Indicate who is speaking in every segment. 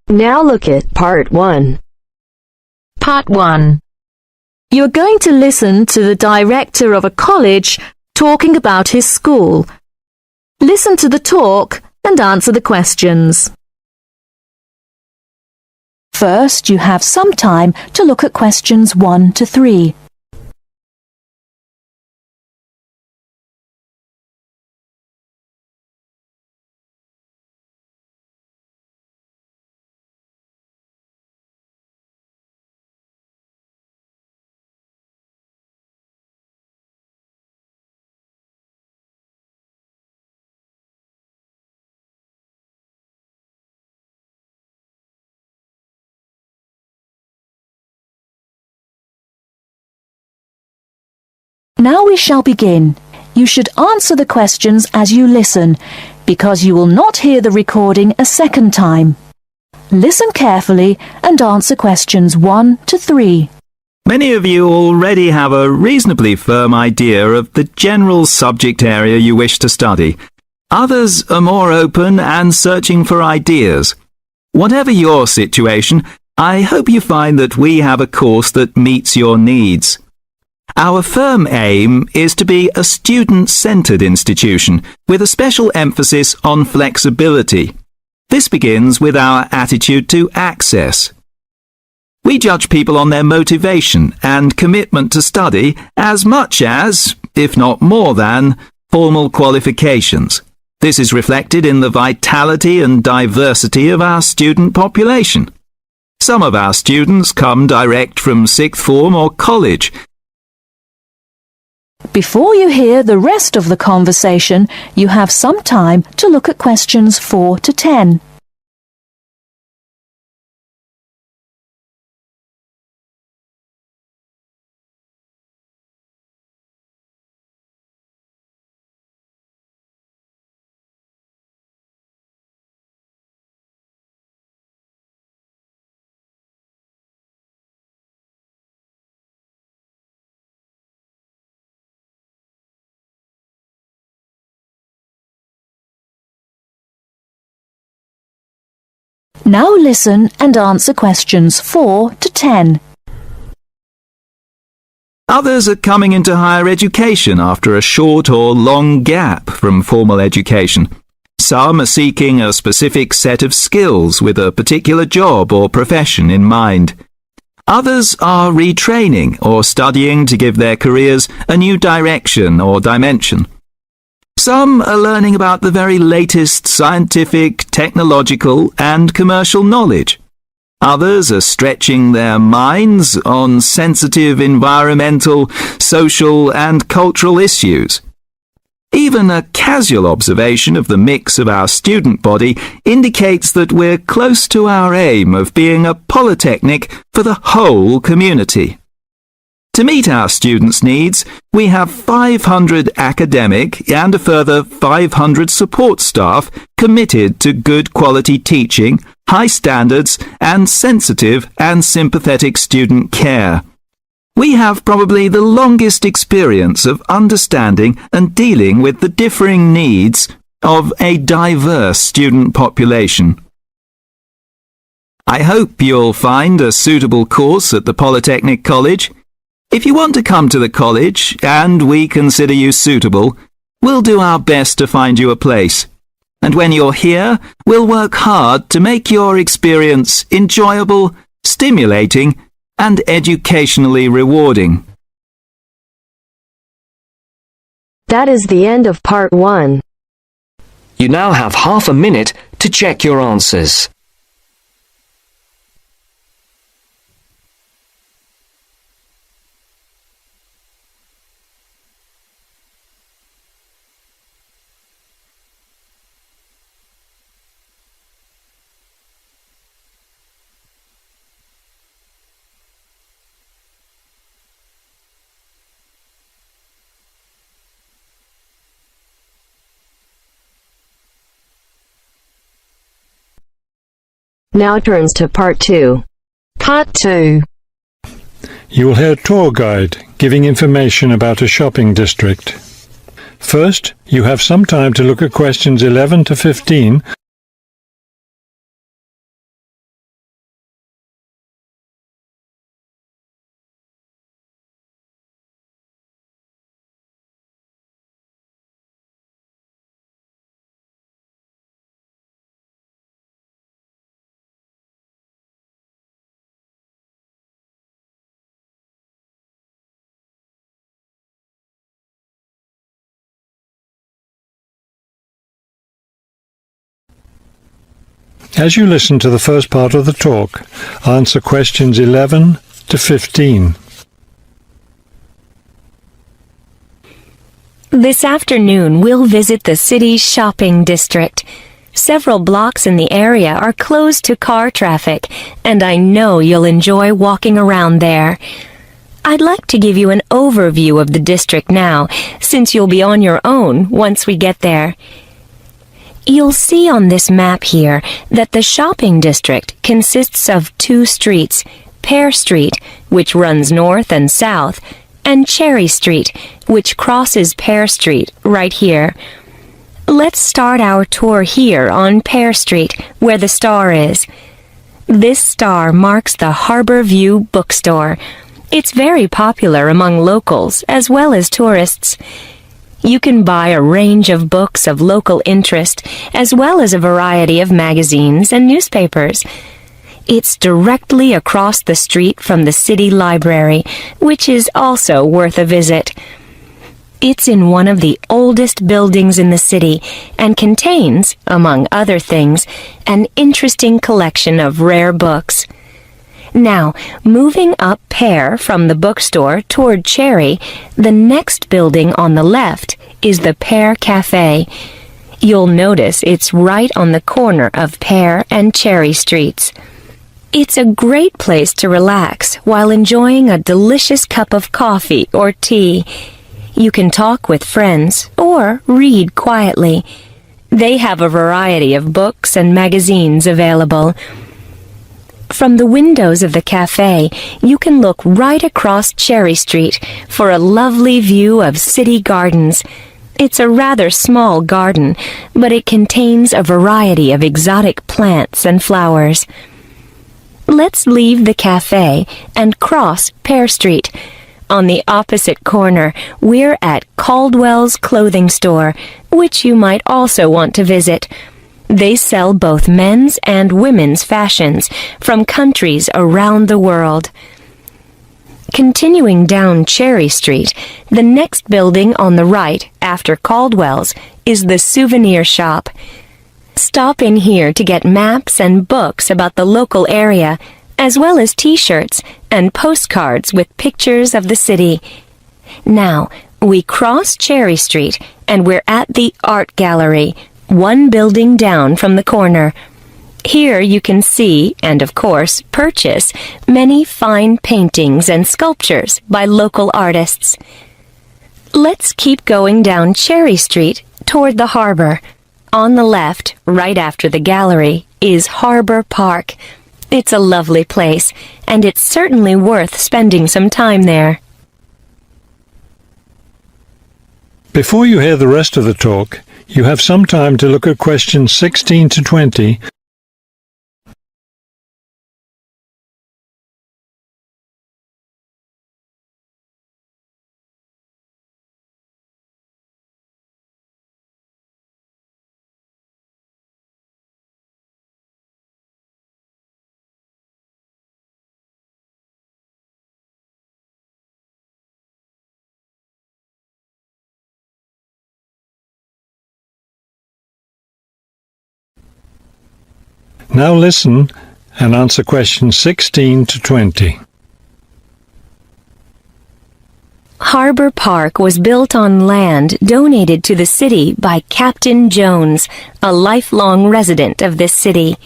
Speaker 1: Now look at Part 1.
Speaker 2: Part 1. You're going to listen to the director of a college talking about his school. Listen to the talk and answer the questions.
Speaker 3: First, you have some time to look at questions 1 to 3. Now we shall begin. You should answer the questions as you listen, because you will not hear the recording a second time. Listen carefully and answer questions 1 to 3.
Speaker 4: Many of you already have a reasonably firm idea of the general subject area you wish to study. Others are more open and searching for ideas. Whatever your situation, I hope you find that we have a course that meets your needs. Our firm aim is to be a student-centred institution with a special emphasis on flexibility. This begins with our attitude to access. We judge people on their motivation and commitment to study as much as, if not more than, formal qualifications. This is reflected in the vitality and diversity of our student population. Some of our students come direct from sixth form or college.
Speaker 3: Before you hear the rest of the conversation, you have some time to look at questions 4 to 10. Now listen and answer questions 4 to 10.
Speaker 4: Others are coming into higher education after a short or long gap from formal education. Some are seeking a specific set of skills with a particular job or profession in mind. Others are retraining or studying to give their careers a new direction or dimension. Some are learning about the very latest scientific, technological and commercial knowledge. Others are stretching their minds on sensitive environmental, social and cultural issues. Even a casual observation of the mix of our student body indicates that we're close to our aim of being a polytechnic for the whole community. To meet our students' needs, we have 500 academic and a further 500 support staff committed to good quality teaching, high standards, and sensitive and sympathetic student care. We have probably the longest experience of understanding and dealing with the differing needs of a diverse student population. I hope you'll find a suitable course at the Polytechnic College. If you want to come to the college and we consider you suitable, we'll do our best to find you a place. And when you're here, we'll work hard to make your experience enjoyable, stimulating, and educationally rewarding.
Speaker 1: That is the end of Part 1.
Speaker 5: You now have half a minute to check your answers.
Speaker 1: Now turns to Part 2.
Speaker 2: Part 2.
Speaker 6: You will hear a tour guide giving information about a shopping district. First, you have some time to look at questions 11 to 15 As you listen to the first part of the talk, answer questions 11 to 15.
Speaker 7: This afternoon, we'll visit the city's shopping district. Several blocks in the area are closed to car traffic, and I know you'll enjoy walking around there. I'd like to give you an overview of the district now, since you'll be on your own once we get there. You'll see on this map here that the shopping district consists of two streets, Pear Street, which runs north and south, and Cherry Street, which crosses Pear Street right here. Let's start our tour here on Pear Street, where the star is. This star marks the Harbor View bookstore. It's very popular among locals as well as tourists. You can buy a range of books of local interest, as well as a variety of magazines and newspapers. It's directly across the street from the city library, which is also worth a visit. It's in one of the oldest buildings in the city and contains, among other things, an interesting collection of rare books. Now, moving up Pear from the bookstore toward Cherry, the next building on the left is the Pear Cafe. You'll notice it's right on the corner of Pear and Cherry Streets. It's a great place to relax while enjoying a delicious cup of coffee or tea. You can talk with friends or read quietly. They have a variety of books and magazines available. From the windows of the cafe, you can look right across Cherry Street for a lovely view of city gardens. It's a rather small garden, but it contains a variety of exotic plants and flowers. Let's leave the cafe and cross Pear Street. On the opposite corner, we're at Caldwell's clothing store, which you might also want to visit. They sell both men's and women's fashions from countries around the world. Continuing down Cherry Street, the next building on the right after Caldwell's is the souvenir shop. Stop in here to get maps and books about the local area, as well as t-shirts and postcards with pictures of the city. Now, we cross Cherry Street and we're at the Art Gallery, one building down from the corner. Here you can see, and of course purchase, many fine paintings and sculptures by local artists. Let's keep going down Cherry Street toward the harbor. On the left, right after the gallery, is Harbor Park. It's a lovely place, and it's certainly worth spending some time there.
Speaker 6: Before you hear the rest of the talk, you have some time to look at questions 16 to 20. Now listen and answer questions 16 to 20.
Speaker 7: Harbor Park was built on land donated to the city by Captain Jones, a lifelong resident of this city.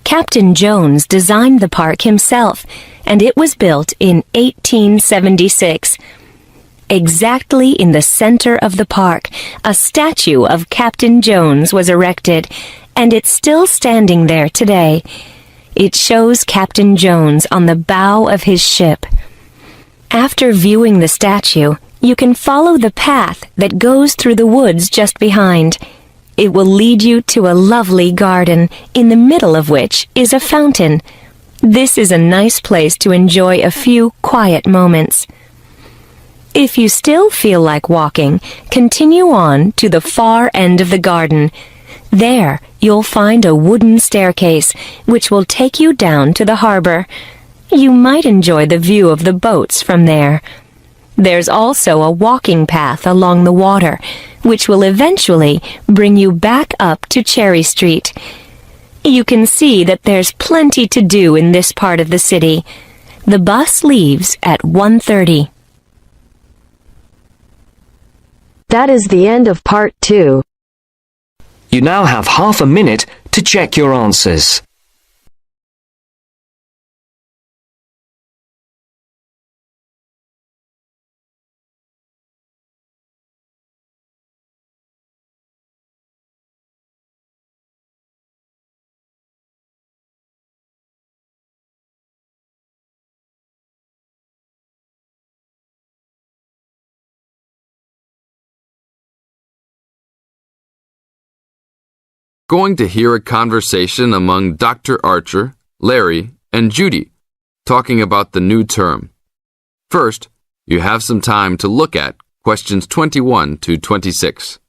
Speaker 7: Captain Jones designed the park himself, and it was built in 1876. Exactly in the center of the park, a statue of Captain Jones was erected, and it's still standing there today. It shows Captain Jones on the bow of his ship. After viewing the statue, you can follow the path that goes through the woods just behind. It will lead you to a lovely garden, in the middle of which is a fountain. This is a nice place to enjoy a few quiet moments. If you still feel like walking, continue on to the far end of the garden. There, you'll find a wooden staircase, which will take you down to the harbor. You might enjoy the view of the boats from there. There's also a walking path along the water, which will eventually bring you back up to Cherry Street. You can see that there's plenty to do in this part of the city. The bus leaves at 1:30.
Speaker 1: That is the end of part 2.
Speaker 5: You now have half a minute to check your answers.
Speaker 8: Going to hear a conversation among Dr. Archer, Larry, and Judy, talking about the new term. First, you have some time to look at questions 21 to 26.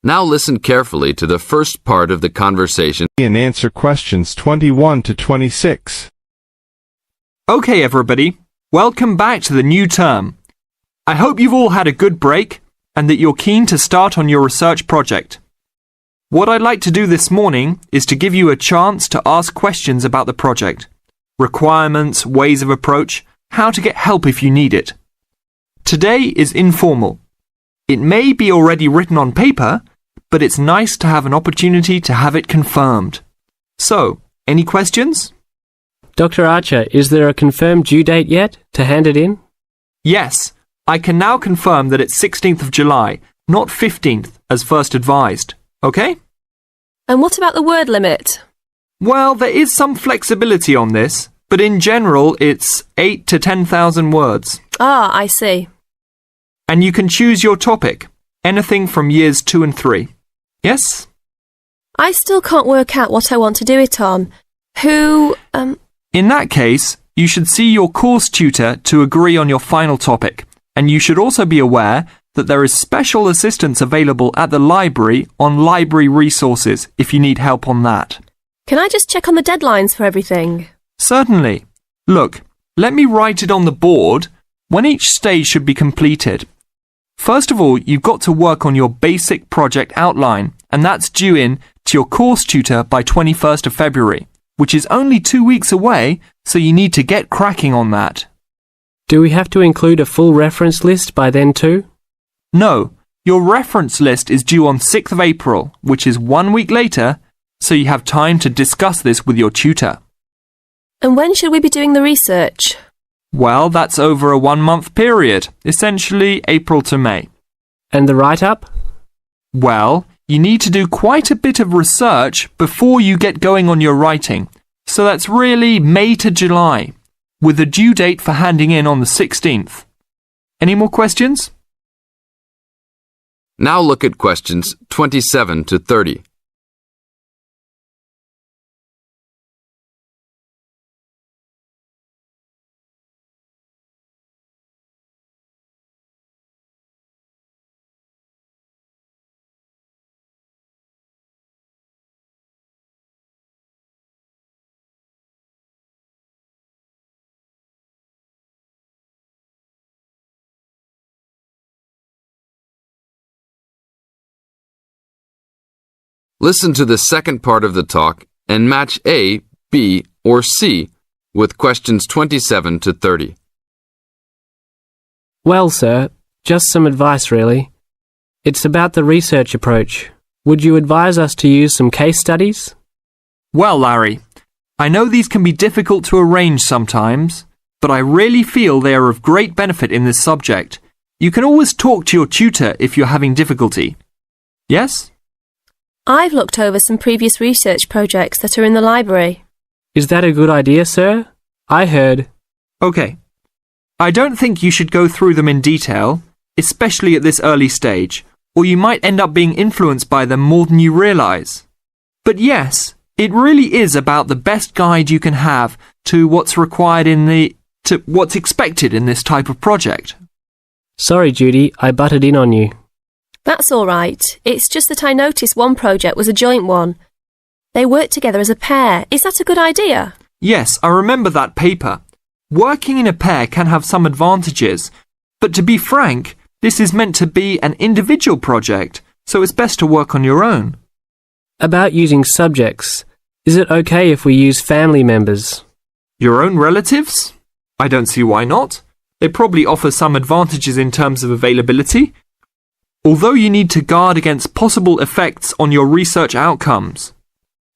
Speaker 8: Now listen carefully to the first part of the conversation
Speaker 9: and answer questions 21 to 26.
Speaker 10: Okay, everybody. Welcome back to the new term. I hope you've all had a good break and that you're keen to start on your research project. What I'd like to do this morning is to give you a chance to ask questions about the project, requirements, ways of approach, how to get help if you need it. Today is informal. It may be already written on paper, but it's nice to have an opportunity to have it confirmed. So, any questions?
Speaker 11: Dr. Archer, is there a confirmed due date yet to hand it in?
Speaker 10: Yes, I can now confirm that it's 16th of July, not 15th, as first advised. Okay?
Speaker 12: And what about the word limit?
Speaker 10: Well, there is some flexibility on this, but in general, it's 8 to 10,000 words.
Speaker 12: Ah, I see.
Speaker 10: And you can choose your topic, anything from years 2 and 3. Yes?
Speaker 12: I still can't work out what I want to do it on.
Speaker 10: In that case, you should see your course tutor to agree on your final topic, and you should also be aware that there is special assistance available at the library on library resources if you need help on that.
Speaker 12: Can I just check on the deadlines for everything?
Speaker 10: Certainly. Look, let me write it on the board when each stage should be completed. First of all, you've got to work on your basic project outline, and that's due in to your course tutor by 21st of February, which is only 2 weeks away, so you need to get cracking on that.
Speaker 11: Do we have to include a full reference list by then too?
Speaker 10: No, your reference list is due on 6th of April, which is 1 week later, so you have time to discuss this with your tutor.
Speaker 12: And when should we be doing the research?
Speaker 10: Well, that's over a 1-month period, essentially April to May.
Speaker 11: And the write-up?
Speaker 10: Well, you need to do quite a bit of research before you get going on your writing, so that's really May to July, with a due date for handing in on the 16th. Any more questions?
Speaker 8: Now look at questions 27 to 30. Listen to the second part of the talk and match A, B, or C with questions 27 to 30.
Speaker 11: Well, sir, just some advice really. It's about the research approach. Would you advise us to use some case studies?
Speaker 10: Well, Larry, I know these can be difficult to arrange sometimes, but I really feel they are of great benefit in this subject. You can always talk to your tutor if you're having difficulty. Yes?
Speaker 12: I've looked over some previous research projects that are in the library.
Speaker 11: Is that a good idea, sir? I heard...
Speaker 10: Okay. I don't think you should go through them in detail, especially at this early stage, or you might end up being influenced by them more than you realise. But yes, It really is about the best guide you can have to what's what's expected in this type of project.
Speaker 11: Sorry, Judy, I butted in on you.
Speaker 12: That's all right. It's just that I noticed one project was a joint one. They worked together as a pair. Is that a good idea?
Speaker 10: Yes, I remember that paper. Working in a pair can have some advantages, but to be frank, this is meant to be an individual project, so it's best to work on your own.
Speaker 11: About using subjects, is it okay if we use family members?
Speaker 10: Your own relatives? I don't see why not. They probably offer some advantages in terms of availability, although you need to guard against possible effects on your research outcomes.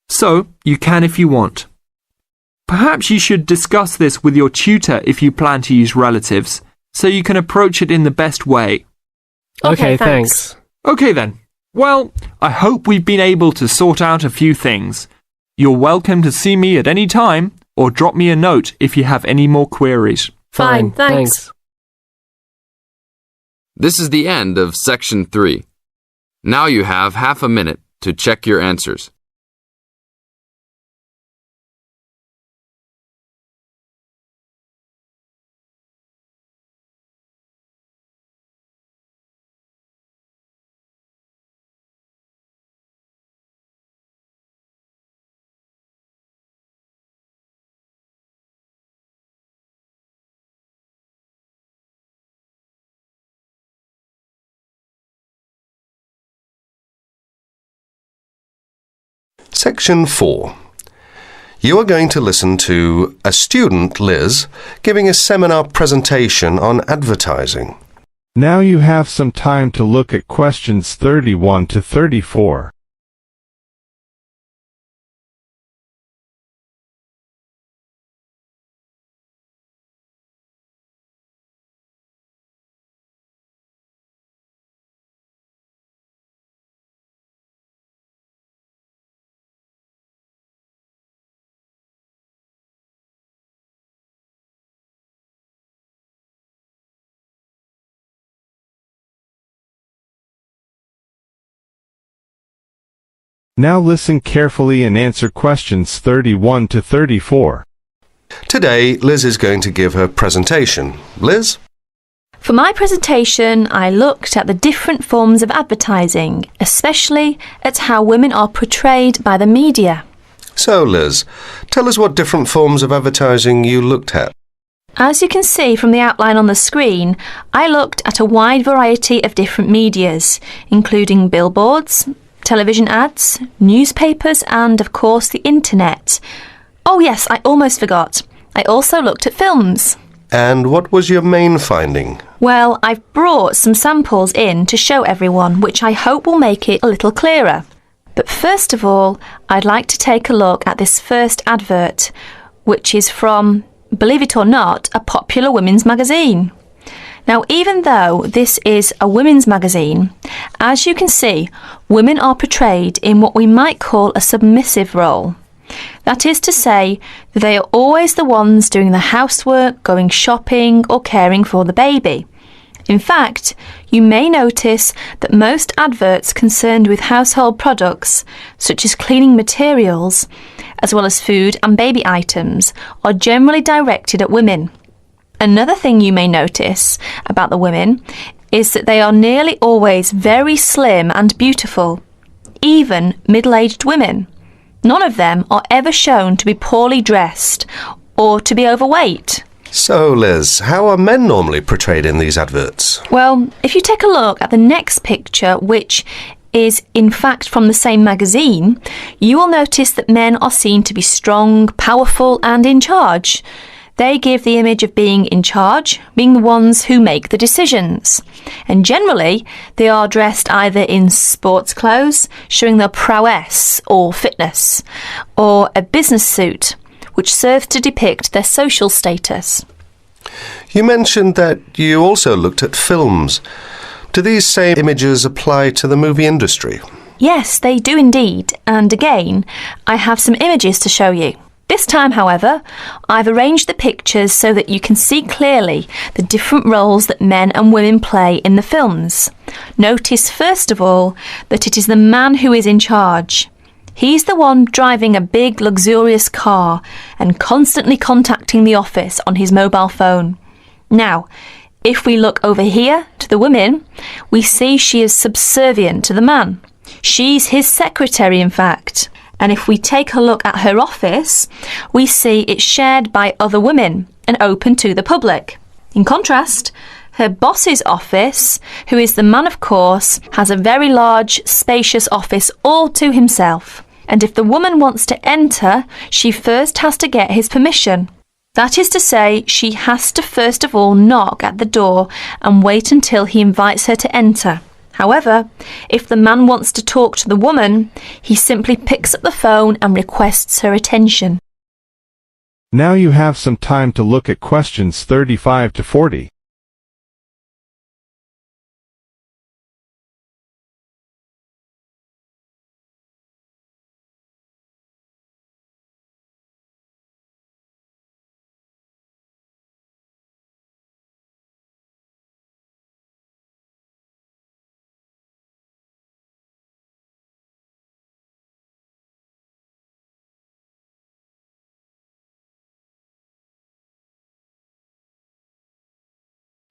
Speaker 10: So, you can if you want. Perhaps you should discuss this with your tutor if you plan to use relatives, so you can approach it in the best way.
Speaker 11: Okay, thanks.
Speaker 10: Okay then. Well, I hope we've been able to sort out a few things. You're welcome to see me at any time, or drop me a note if you have any more queries.
Speaker 12: Fine, thanks.
Speaker 8: This is the end of Section 3. Now you have half a minute to check your answers.
Speaker 13: Section 4. You are going to listen to a student, Liz, giving a seminar presentation on advertising.
Speaker 9: Now you have some time to look at questions 31 to 34. Now listen carefully and answer questions 31 to 34.
Speaker 13: Today, Liz is going to give her presentation. Liz?
Speaker 14: For my presentation, I looked at the different forms of advertising, especially at how women are portrayed by the media.
Speaker 13: So, Liz, tell us what different forms of advertising you looked at.
Speaker 14: As you can see from the outline on the screen, I looked at a wide variety of different medias, including billboards, television ads, newspapers and, of course, the internet. Oh yes, I almost forgot. I also looked at films.
Speaker 13: And what was your main finding?
Speaker 14: Well, I've brought some samples in to show everyone, which I hope will make it a little clearer. But first of all, I'd like to take a look at this first advert, which is from, believe it or not, a popular women's magazine. Now, even though this is a women's magazine, as you can see, women are portrayed in what we might call a submissive role. That is to say, that they are always the ones doing the housework, going shopping, or caring for the baby. In fact, you may notice that most adverts concerned with household products, such as cleaning materials, as well as food and baby items, are generally directed at women. Another thing you may notice about the women is that they are nearly always very slim and beautiful, even middle-aged women. None of them are ever shown to be poorly dressed or to be overweight.
Speaker 13: So, Liz, how are men normally portrayed in these adverts?
Speaker 14: Well, if you take a look at the next picture, which is in fact from the same magazine, you will notice that men are seen to be strong, powerful and in charge. They give the image of being in charge, being the ones who make the decisions. And generally, they are dressed either in sports clothes, showing their prowess or fitness, or a business suit, which serves to depict their social status.
Speaker 13: You mentioned that you also looked at films. Do these same images apply to the movie industry?
Speaker 14: Yes, they do indeed. And again, I have some images to show you. This time, however, I've arranged the pictures so that you can see clearly the different roles that men and women play in the films. Notice, first of all, that it is the man who is in charge. He's the one driving a big, luxurious car and constantly contacting the office on his mobile phone. Now, if we look over here to the women, we see she is subservient to the man. She's his secretary, in fact. And if we take a look at her office, we see it's shared by other women and open to the public. In contrast, her boss's office, who is the man of course, has a very large, spacious office all to himself. And if the woman wants to enter, she first has to get his permission. That is to say, she has to first of all knock at the door and wait until he invites her to enter. However, if the man wants to talk to the woman, he simply picks up the phone and requests her attention.
Speaker 9: Now you have some time to look at questions 35 to 40.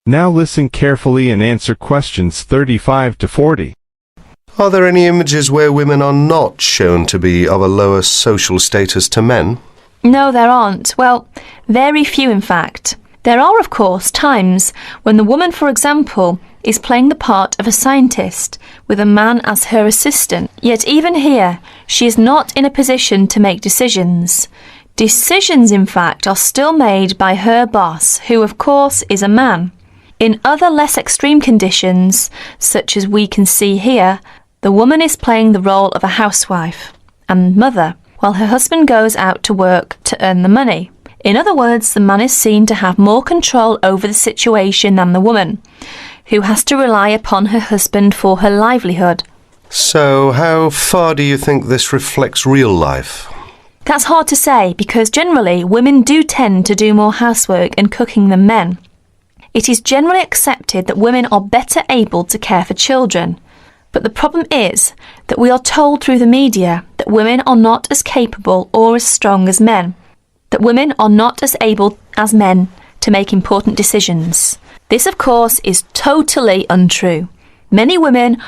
Speaker 9: Now listen carefully and answer questions 35 to 40.
Speaker 13: Are there any images where women are not shown to be of a lower social status to men?
Speaker 14: No, there aren't. Well, very few in fact. There are, of course, times when the woman, for example, is playing the part of a scientist with a man as her assistant. Yet even here, she is not in a position to make decisions. Decisions, in fact, are still made by her boss, who, of course, is a man. In other less extreme conditions, such as we can see here, the woman is playing the role of a housewife and mother, while her husband goes out to work to earn the money. In other words, the man is seen to have more control over the situation than the woman, who has to rely upon her husband for her livelihood.
Speaker 13: So, how far do you think this reflects real life?
Speaker 14: That's hard to say, because generally women do tend to do more housework and cooking than men. It is generally accepted that women are better able to care for children. But the problem is that we are told through the media that women are not as capable or as strong as men, that women are not as able as men to make important decisions. This, of course, is totally untrue. Many women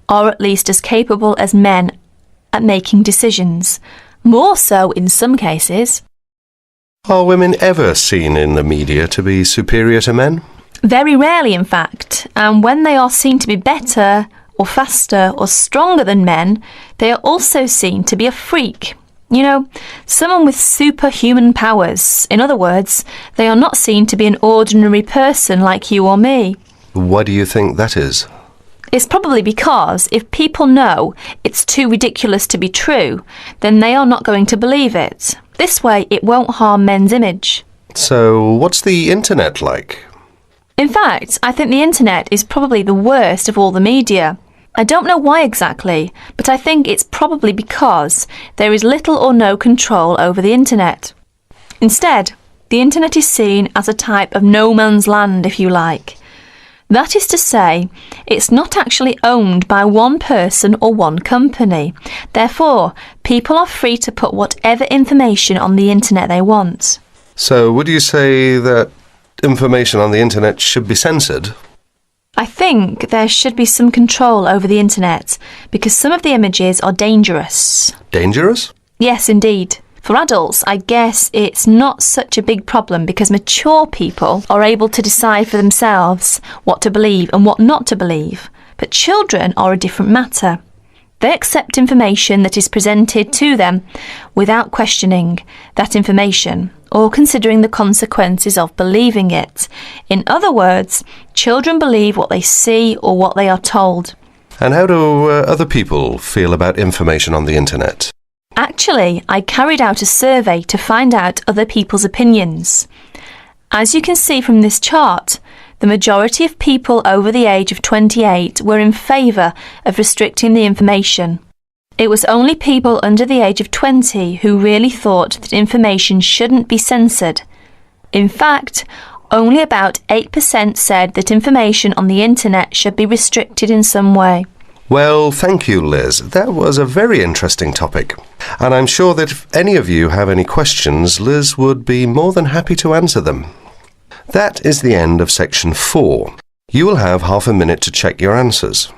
Speaker 14: are at least as capable as men at making decisions, more so in some cases.
Speaker 13: Are women ever seen in the media to be superior to men?
Speaker 14: Very rarely, in fact, and when they are seen to be better or faster or stronger than men, they are also seen to be a freak. You know, someone with superhuman powers. In other words, they are not seen to be an ordinary person like you or me.
Speaker 13: Why do you think that is?
Speaker 14: It's probably because if people know it's too ridiculous to be true, then they are not going to believe it. This way, it won't harm men's image.
Speaker 13: So, what's the internet like?
Speaker 14: In fact, I think the internet is probably the worst of all the media. I don't know why exactly, but I think it's probably because there is little or no control over the internet. Instead, the internet is seen as a type of no man's land, if you like. That is to say, it's not actually owned by one person or one company. Therefore, people are free to put whatever information on the internet they want.
Speaker 13: So, would you say that information on the internet should be censored?
Speaker 14: I think there should be some control over the internet because some of the images are dangerous.
Speaker 13: Dangerous?
Speaker 14: Yes, indeed. For adults, I guess it's not such a big problem because mature people are able to decide for themselves what to believe and what not to believe. But children are a different matter. They accept information that is presented to them without questioning that information or considering the consequences of believing it. In other words, children believe what they see or what they are told.
Speaker 13: And how do other people feel about information on the internet?
Speaker 14: Actually, I carried out a survey to find out other people's opinions. As you can see from this chart, the majority of people over the age of 28 were in favour of restricting the information. It was only people under the age of 20 who really thought that information shouldn't be censored. In fact, only about 8% said that information on the internet should be restricted in some way.
Speaker 13: Well, thank you, Liz. That was a very interesting topic. And I'm sure that if any of you have any questions, Liz would be more than happy to answer them. That is the end of section 4. You will have half a minute to check your answers.